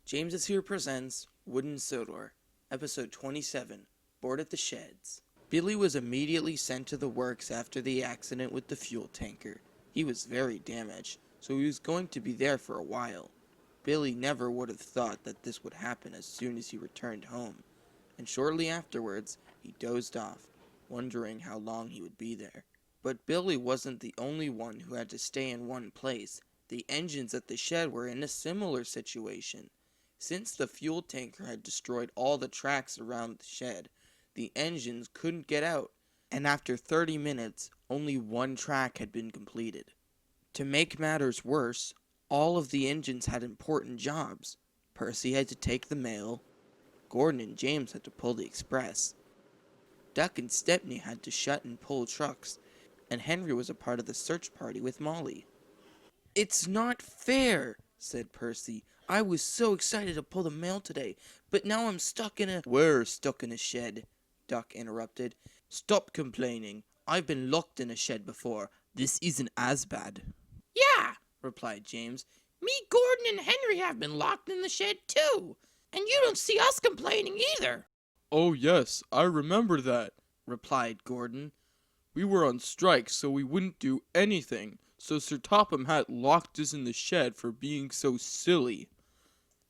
James is Here presents Wooden Sodor, Episode 27, Board at the Sheds. Billy was immediately sent to the works after the accident with the fuel tanker. He was very damaged, so he was going to be there for a while. Billy never would have thought that this would happen as soon as he returned home, and shortly afterwards he dozed off, wondering how long he would be there. But Billy wasn't the only one who had to stay in one place. The engines at the shed were in a similar situation. Since the fuel tanker had destroyed all the tracks around the shed, the engines couldn't get out, and after 30 minutes, only one track had been completed. To make matters worse, all of the engines had important jobs. Percy had to take the mail, Gordon and James had to pull the express, Duck and Stepney had to shut and pull trucks, and Henry was a part of the search party with Molly. "It's not fair," said Percy. "I was so excited to pull the mail today, but now I'm stuck in a—" "We're stuck in a shed," Duck interrupted. "Stop complaining. I've been locked in a shed before. This isn't as bad." "Yeah," replied James. "Me, Gordon, and Henry have been locked in the shed too, and you don't see us complaining either." "Oh yes, I remember that," replied Gordon. "We were on strike, so we wouldn't do anything, so Sir Topham Hatt locked us in the shed for being so silly.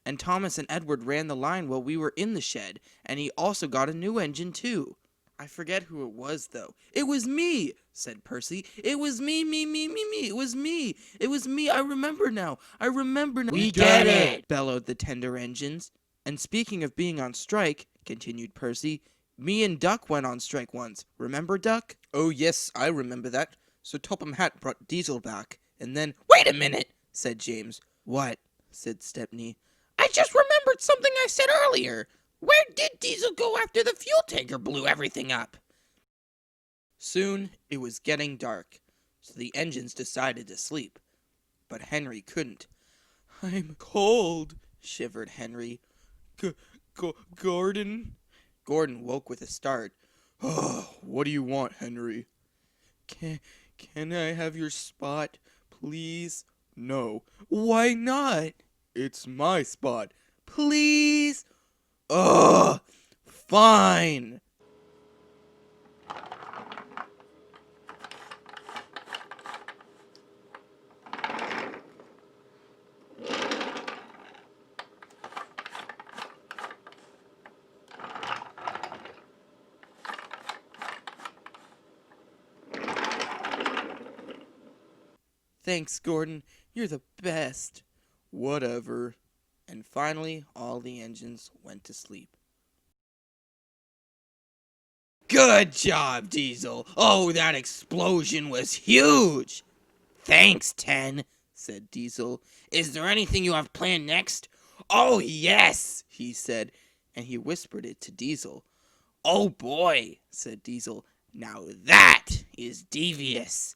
And Thomas and Edward ran the line while we were in the shed, and he also got a new engine too. I forget who it was, though." "It was me," said Percy. "It was me. It was me. It was me. I remember now. We get it," bellowed the tender engines. "And speaking of being on strike," continued Percy, "me and Duck went on strike once. Remember, Duck?" "Oh, yes, I remember that. So Topham Hatt brought Diesel back, and then—" "Wait a minute," said James. "What?" said Stepney. "I just remembered something I said earlier. Where did Diesel go after the fuel tanker blew everything up?" Soon it was getting dark, so the engines decided to sleep. But Henry couldn't. "I'm cold," shivered Henry. Gordon?" Gordon woke with a start. "Oh, what do you want, Henry?" Can I have your spot, please?" "No." "Why not?" "It's my spot." "Please?" "Ugh, fine." "Thanks, Gordon. You're the best." "Whatever." And finally, all the engines went to sleep. "Good job, Diesel. Oh, that explosion was huge." "Thanks, Ten," said Diesel. "Is there anything you have planned next?" "Oh, yes," he said, and he whispered it to Diesel. "Oh, boy," said Diesel. "now that is devious."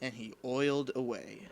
And he oiled away.